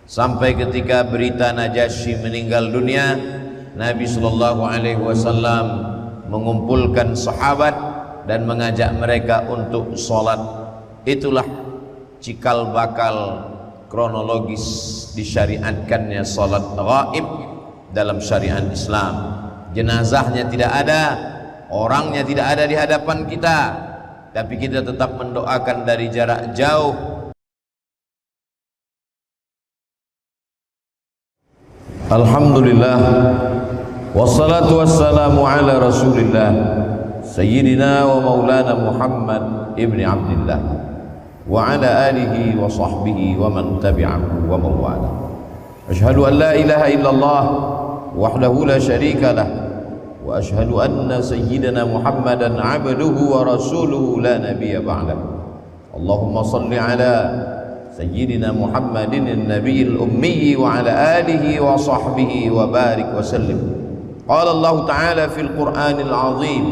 Sampai ketika berita Najasyi meninggal dunia, Nabi Shallallahu Alaihi Wasallam mengumpulkan sahabat dan mengajak mereka untuk sholat. Itulah cikal bakal kronologis disyariatkannya sholat ghaib dalam syariat Islam. Jenazahnya tidak ada, orangnya tidak ada di hadapan kita, tapi kita tetap mendoakan dari jarak jauh. Alhamdulillah, wassalatu wassalamu ala rasulillah Sayyidina wa maulana Muhammad ibni Abdillah wa ala alihi wa sahbihi wa man tabi'ahu wa mawala. Ashhadu an la ilaha illallah wahdahu la syarika lah, wa ashhadu anna sayyidina Muhammadan abduhu wa rasuluhu la nabiyya ba'dah. Allahumma salli ala Sayyidina Muhammadin an-nabiyil ummi wa ala alihi wa sahbihi wa barik wa sallim. Qala Allah Ta'ala fil Qur'anil azim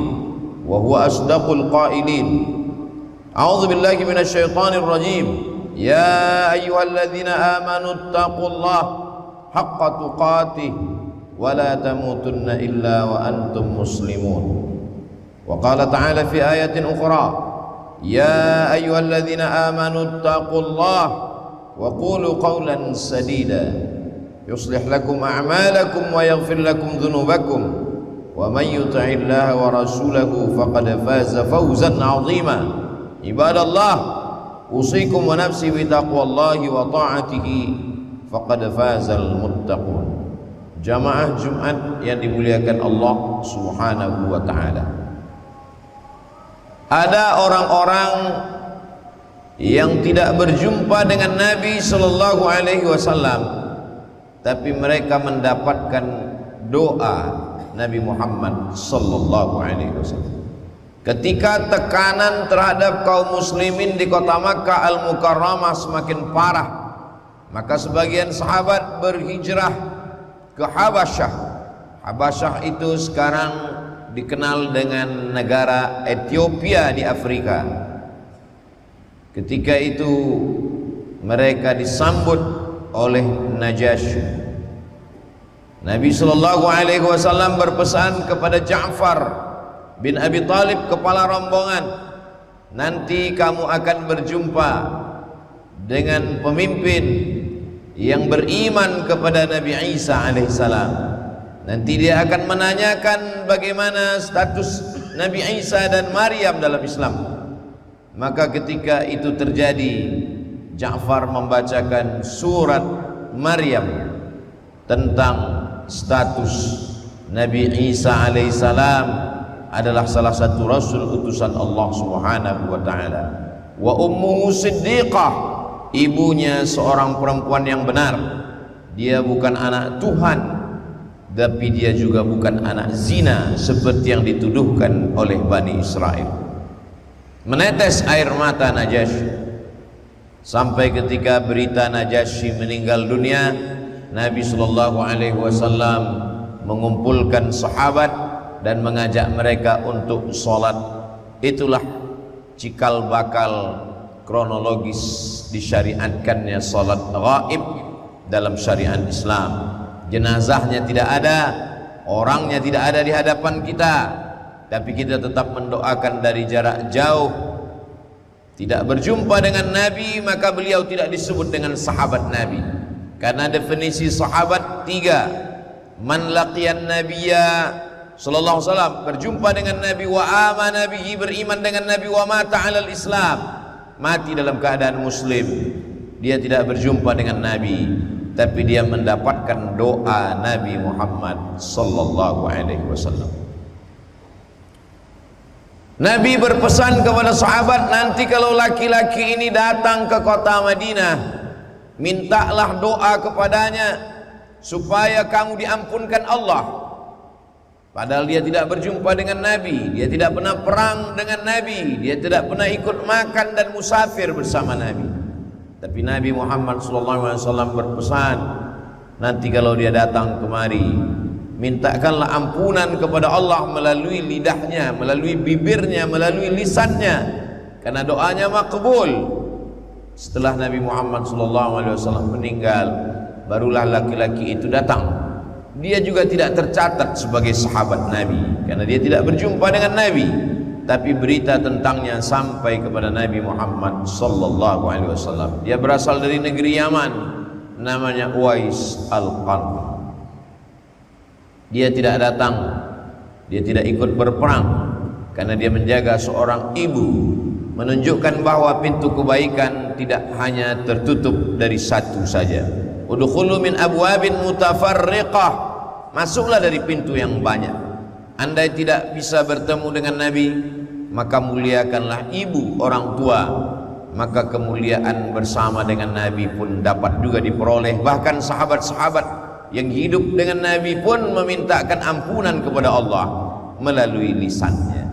wa huwa asdaqul qailin. A'udzu billahi minasy syaithanir rajim. Ya ayyuhalladzina amanu taqullaha haqqa tuqatih wa la tamutunna illa wa antum muslimun. Wa qala ta'ala fi ayatin ukhra, Ya ayyuhalladzina amanu taqullaha wa qulu qawlan sadida yuslih lakum a'malakum wa yaghfir lakum dhunubakum wa man yuti'illaha wa rasulahu faqad faza fawzan 'azima. Ibadallah, usikum wa nafsi bi taqwallahi wa ta'atihi faqad fazal muttaqun. Jamaah Jumat yang dimuliakan Allah Subhanahu wa ta'ala, ada orang-orang yang tidak berjumpa dengan Nabi Sallallahu Alaihi Wasallam, tapi mereka mendapatkan doa Nabi Muhammad Sallallahu Alaihi Wasallam. Ketika tekanan terhadap kaum muslimin di kota Makkah Al-Mukarramah semakin parah, maka sebagian sahabat berhijrah ke Habasyah. Habasyah itu sekarang dikenal dengan negara Ethiopia di Afrika. Ketika itu mereka disambut oleh Najasyi. Nabi Shallallahu Alaihi Wasallam berpesan kepada Ja'far bin Abi Thalib, kepala rombongan, nanti kamu akan berjumpa dengan pemimpin yang beriman kepada Nabi Isa alaihissalam. Nanti dia akan menanyakan bagaimana status Nabi Isa dan Maryam dalam Islam. Maka ketika itu terjadi, Ja'far membacakan surat Maryam tentang status Nabi Isa alaihissalam adalah salah satu rasul utusan Allah Subhanahu wa ta'ala. Wa ummuhu siddiqah, ibunya seorang perempuan yang benar. Dia bukan anak Tuhan, tapi dia juga bukan anak zina seperti yang dituduhkan oleh Bani Israel. Menetes air mata Najasyi. Sampai ketika berita Najasyi meninggal dunia, Nabi Shallallahu Alaihi Wasallam mengumpulkan sahabat dan mengajak mereka untuk sholat. Itulah cikal bakal kronologis disyariatkannya sholat ghaib dalam syariat Islam. Jenazahnya tidak ada, orangnya tidak ada di hadapan kita, tapi kita tetap mendoakan dari jarak jauh. Tidak berjumpa dengan Nabi, maka beliau tidak disebut dengan sahabat Nabi, karena definisi sahabat tiga. Man laqiyan nabiyya sallallahu alaihi wasallam, berjumpa dengan Nabi, wa amana bihi, beriman dengan Nabi, wa mata 'alal Islam, mati dalam keadaan muslim. Dia tidak berjumpa dengan Nabi, tapi dia mendapatkan doa Nabi Muhammad sallallahu alaihi wasallam. Nabi berpesan kepada sahabat, nanti kalau laki-laki ini datang ke kota Madinah, mintalah doa kepadanya supaya kamu diampunkan Allah. Padahal dia tidak berjumpa dengan Nabi, dia tidak pernah perang dengan Nabi, dia tidak pernah ikut makan dan musafir bersama Nabi. Tapi Nabi Muhammad SAW berpesan, nanti kalau dia datang kemari, mintakanlah ampunan kepada Allah melalui lidahnya, melalui bibirnya, melalui lisannya, karena doanya makbul. Setelah Nabi Muhammad SAW meninggal, barulah laki-laki itu datang. Dia juga tidak tercatat sebagai sahabat Nabi karena dia tidak berjumpa dengan Nabi, tapi berita tentangnya sampai kepada Nabi Muhammad sallallahu alaihi wasallam. Dia berasal dari negeri Yaman, namanya Uwais Al-Qarni. Dia tidak datang, dia tidak ikut berperang karena dia menjaga seorang ibu, menunjukkan bahwa pintu kebaikan tidak hanya tertutup dari satu saja. Udkhulu min abwabin mutafarriqah, masuklah dari pintu yang banyak. Andai tidak bisa bertemu dengan Nabi, maka muliakanlah ibu, orang tua, maka kemuliaan bersama dengan Nabi pun dapat juga diperoleh. Bahkan sahabat-sahabat yang hidup dengan Nabi pun memintakan ampunan kepada Allah melalui lisannya.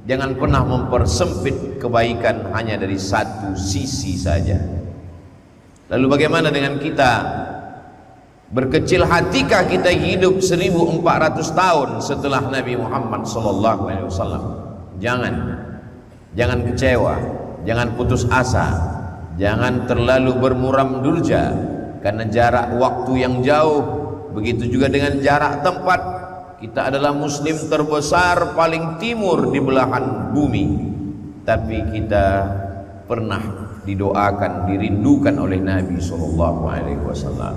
Jangan pernah mempersempit kebaikan hanya dari satu sisi saja. Lalu bagaimana dengan kita? Berkecil hatikah kita hidup 1400 tahun setelah Nabi Muhammad SAW? Jangan kecewa, jangan putus asa, jangan terlalu bermuram durja karena jarak waktu yang jauh. Begitu juga dengan jarak tempat. Kita adalah muslim terbesar paling timur di belahan bumi, tapi kita pernah didoakan, dirindukan oleh Nabi SAW.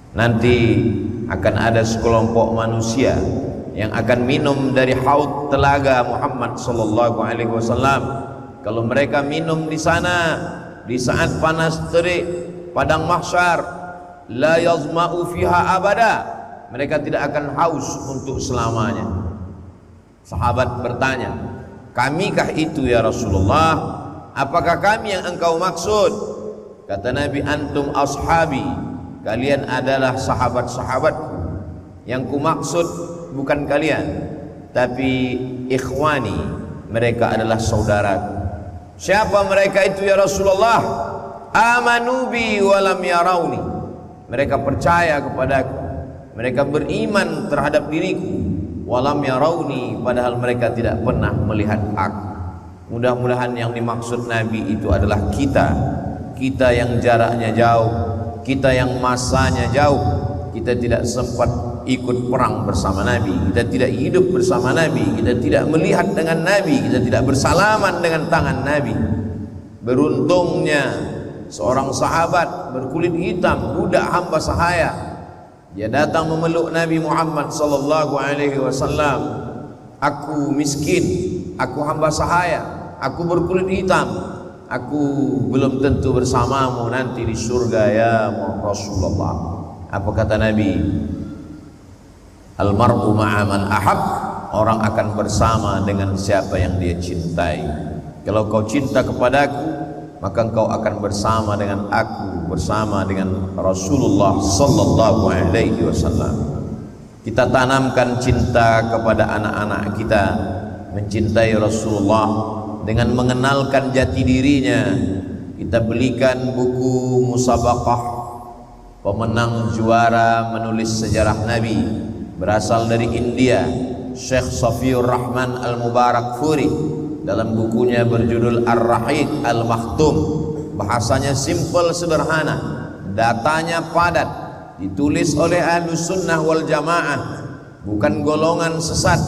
Nanti akan ada sekelompok manusia yang akan minum dari haud telaga Muhammad SAW. Kalau mereka minum di sana di saat panas terik padang mahsyar, la yazma'u fiha abada, mereka tidak akan haus untuk selamanya. Sahabat bertanya, kamikah itu ya Rasulullah? Apakah kami yang engkau maksud? Kata Nabi, antum ashabi, kalian adalah sahabat-sahabatku. Yang ku maksud bukan kalian, tapi ikhwani, mereka adalah saudaraku. Siapa mereka itu ya Rasulullah? Amanu bi walam yarawni, mereka percaya kepadaku, mereka beriman terhadap diriku. Walam yarawni, padahal mereka tidak pernah melihat aku. Mudah-mudahan yang dimaksud Nabi itu adalah kita yang jaraknya jauh, kita yang masanya jauh, kita tidak sempat ikut perang bersama Nabi, kita tidak hidup bersama Nabi, kita tidak melihat dengan Nabi, kita tidak bersalaman dengan tangan Nabi. Beruntungnya seorang sahabat berkulit hitam, budak hamba sahaya, dia datang memeluk Nabi Muhammad sallallahu alaihi wasallam. Aku miskin, aku hamba sahaya, aku berkulit hitam, aku belum tentu bersamamu nanti di surga ya Rasulullah. Apa kata Nabi? Almar'u ma'a man ahab, orang akan bersama dengan siapa yang dia cintai. Kalau kau cinta kepadaku, maka engkau akan bersama dengan aku, bersama dengan Rasulullah sallallahu alaihi wasallam. Kita tanamkan cinta kepada anak-anak kita, mencintai Rasulullah dengan mengenalkan jati dirinya. Kita belikan buku musabaqah, pemenang juara menulis sejarah Nabi berasal dari India, Syekh Safiur Rahman Al-Mubarakfuri. Dalam bukunya berjudul Ar-Rahid Al-Makhtum, bahasanya simple, sederhana, datanya padat, ditulis oleh Ahlus Sunnah wal Jamaah, bukan golongan sesat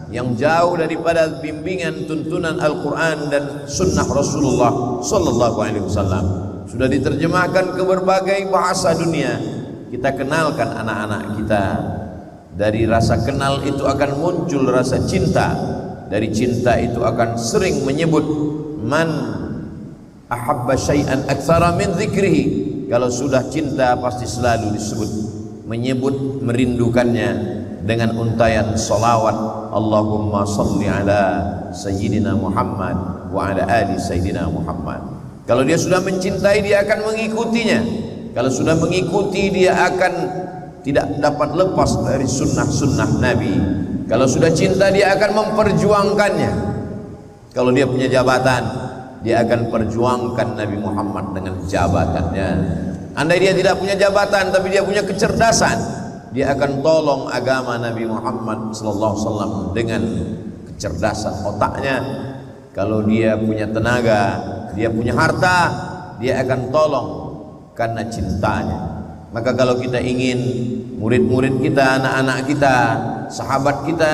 yang jauh daripada bimbingan tuntunan Al-Quran dan Sunnah Rasulullah Sallallahu Alaihi Wasallam. Sudah diterjemahkan ke berbagai bahasa dunia. Kita kenalkan anak-anak kita. Dari rasa kenal itu akan muncul rasa cinta. Dari cinta itu akan sering menyebut man ahabba syai'an aktsara min dzikrihi. Kalau sudah cinta pasti selalu disebut, menyebut, merindukannya dengan untayan salawat, Allahumma salli ala sayyidina Muhammad wa ala ali sayyidina Muhammad. Kalau dia sudah mencintai, dia akan mengikutinya. Kalau sudah mengikuti, dia akan tidak dapat lepas dari sunnah-sunnah Nabi. Kalau sudah cinta, dia akan memperjuangkannya. Kalau dia punya jabatan, dia akan perjuangkan Nabi Muhammad dengan jabatannya. Andai dia tidak punya jabatan tapi dia punya kecerdasan, dia akan tolong agama Nabi Muhammad SAW dengan kecerdasan otaknya. Kalau dia punya tenaga, dia punya harta, dia akan tolong karena cintanya. Maka kalau kita ingin murid-murid kita, anak-anak kita, sahabat kita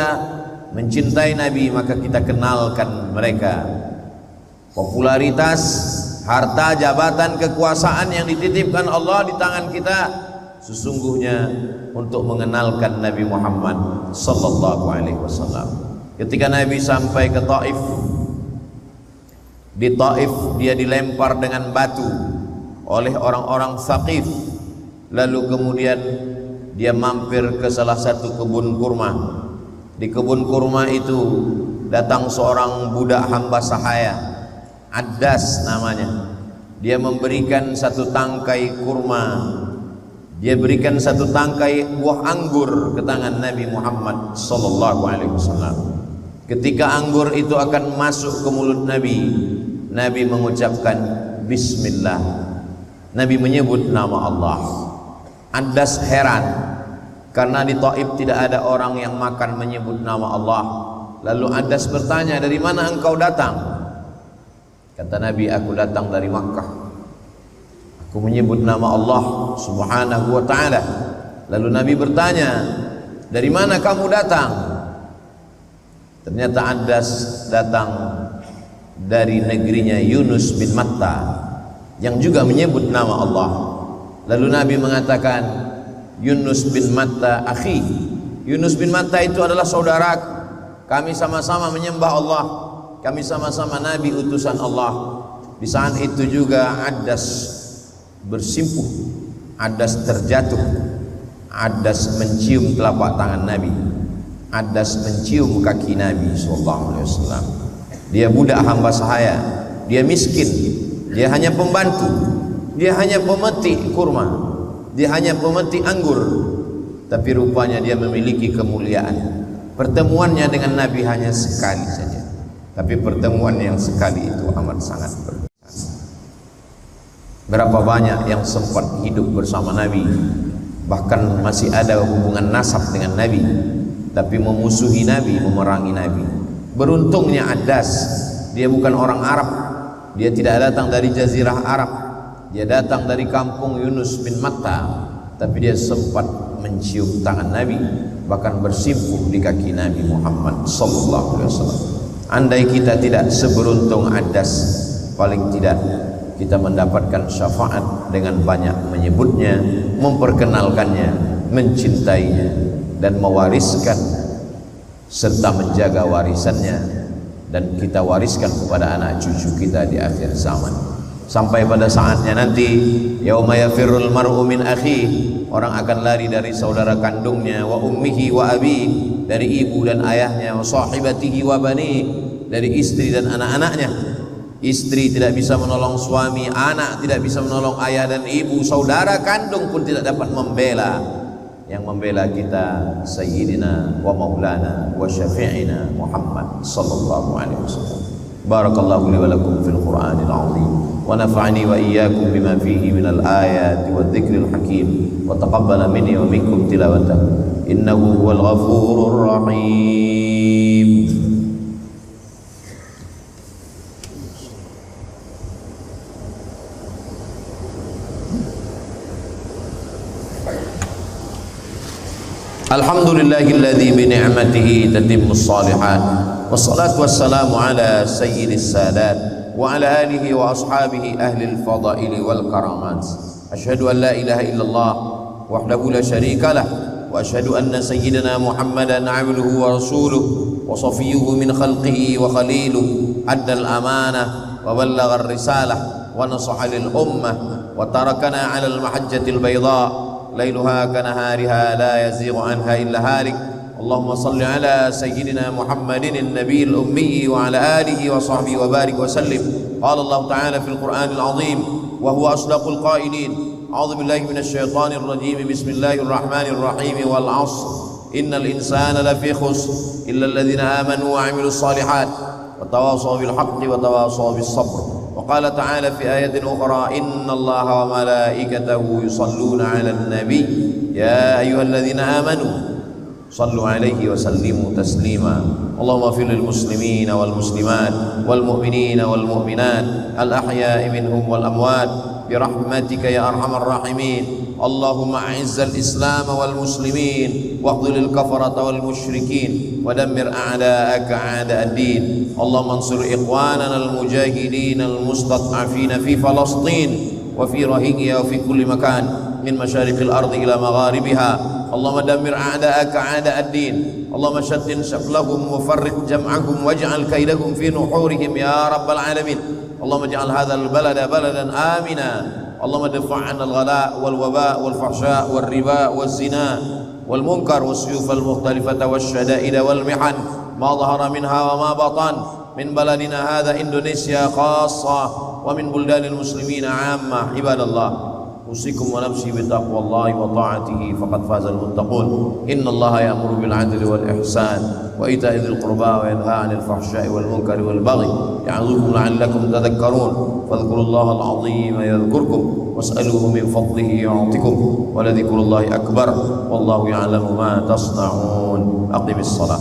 mencintai Nabi, maka kita kenalkan mereka. Popularitas, harta, jabatan, kekuasaan yang dititipkan Allah di tangan kita sesungguhnya untuk mengenalkan Nabi Muhammad sallallahu alaihi wasallam. Ketika Nabi sampai ke Taif, di Taif dia dilempar dengan batu oleh orang-orang Thaqif. Lalu kemudian dia mampir ke salah satu kebun kurma. Di kebun kurma itu datang seorang budak hamba sahaya, Addas namanya. Dia memberikan satu tangkai kurma, dia berikan satu tangkai buah anggur ke tangan Nabi Muhammad sallallahu alaihi wasallam. Ketika anggur itu akan masuk ke mulut Nabi, Nabi mengucapkan bismillah. Nabi menyebut nama Allah. Addas heran karena di Taif tidak ada orang yang makan menyebut nama Allah. Lalu Addas bertanya, dari mana engkau datang? Kata Nabi, aku datang dari Makkah. Aku menyebut nama Allah subhanahu wa ta'ala. Lalu Nabi bertanya, dari mana kamu datang? Ternyata Addas datang dari negerinya Yunus bin Matta yang juga menyebut nama Allah. Lalu Nabi mengatakan, Yunus bin Matta akhi. Yunus bin Matta itu adalah saudaraku. Kami sama-sama menyembah Allah. Kami sama-sama Nabi utusan Allah. Di saat itu juga Addas bersimpuh, Addas terjatuh, Addas mencium telapak tangan Nabi, Addas mencium kaki Nabi SAW. Dia budak hamba sahaya, dia miskin, dia hanya pembantu, dia hanya pemetik kurma, dia hanya pemetik anggur, tapi rupanya dia memiliki kemuliaan. Pertemuannya dengan Nabi hanya sekali saja, tapi pertemuan yang sekali itu amat sangat berkesan. Berapa banyak yang sempat hidup bersama Nabi, bahkan masih ada hubungan nasab dengan Nabi, tapi memusuhi Nabi, memerangi Nabi. Beruntungnya Addas, dia bukan orang Arab, dia tidak datang dari Jazirah Arab, dia datang dari kampung Yunus bin Matta, tapi dia sempat mencium tangan Nabi, bahkan bersimpuh di kaki Nabi Muhammad sallallahu alaihi wasallam. Andai kita tidak seberuntung Addas, paling tidak kita mendapatkan syafaat dengan banyak menyebutnya, memperkenalkannya, mencintainya, dan mewariskan serta menjaga warisannya, dan kita wariskan kepada anak cucu kita di akhir zaman. Sampai pada saatnya nanti, yauma yafirrul mar'u min akhihi, orang akan lari dari saudara kandungnya, wa ummihi wa abi, dari ibu dan ayahnya, wa sahibatihi wa bani, dari istri dan anak-anaknya. Istri tidak bisa menolong suami, anak tidak bisa menolong ayah dan ibu, saudara kandung pun tidak dapat membela. Yang membela kita Sayyidina wa Maulana wa Syafi'ina Muhammad sallallahu alaihi wasallam. Barakallahu li wa lakum fil Qur'anil azim wa nafa'ani wa iyyakum bima fihi minal ayati wa dzikril hakim wa taqabbala minni wa minkum tilawatahu innahu huwal ghafurur rahim. Alhamdulillahilladzi bi ni'matihi tatimmus shalihat. Wassalatu wassalamu ala sayyidis sadat wa ala alihi wa ashabihi ahlil fadaili wal karamat. Asyhadu an la ilaha illallah wahdahu la syarika lah wa asyhadu anna sayyidina Muhammadan 'abduhu wa rasuluhu wa safiyyuhu min khalqihi wa khaliluhu addal amanah wa ballagha ar-risalah wa nasaha lil ummah wa tarakana 'alal mahajjatil bayda ليلها كنهارها لا يزيغ عنها إلا هالك. اللهم صل على سيدنا محمد النبي الأمي وعلى آله وصحبه وبارك وسلم. قال الله تعالى في القرآن العظيم وهو أصدق القائلين أعوذ بالله من الشيطان الرجيم بسم الله الرحمن الرحيم والعصر إن الإنسان لفي خسر إلا الذين آمنوا وعملوا الصالحات وتواصوا بالحق وتواصوا بالصبر. وقال تعالى في آية أخرى إن الله وملائكته يصلون على النبي يا أيها الذين آمنوا صلوا عليه وسلموا تسليما. اللهم اغفر للمسلمين والمسلمات والمؤمنين والمؤمنات الأحياء منهم والأموات برحمتك يا أرحم الراحمين. اللهم أعز الإسلام والمسلمين واخذل الكفرة والمشركين ودمر أعداءك أعداء الدين. اللهم انصر إخواننا المجاهدين المستضعفين في فلسطين وفي روهينيا وفي كل مكان من مشارق الأرض إلى مغاربها. اللهم دمر أعداءك أعداء الدين. اللهم شتت شملهم وفرق جمعهم واجعل كيدهم في نحورهم يا رب العالمين. اللهم اجعل هذا البلد بلدا آمنا. اللهم ادفع عنا الغلاء والوباء والفحشاء والربا والزنا والمنكر والسيوف المختلفة والشدائد والمحن ما ظهر منها وما بطن من بلدنا هذا إندونيسيا خاصة ومن بلدان المسلمين عامة. عباد الله، أوصيكم ونفسي بتقوى الله وطاعته فقد فاز المتقون. إن الله يأمر بالعدل والإحسان وإيتاء ذي القربى وينهى عن الفحشاء والمنكر والبغي يعظكم لعلكم تذكرون. فاذكروا الله العظيم يذكركم واسألوه من فضله يعطكم ولذكر الله أكبر والله يعلم ما تصنعون. أقم الصلاة.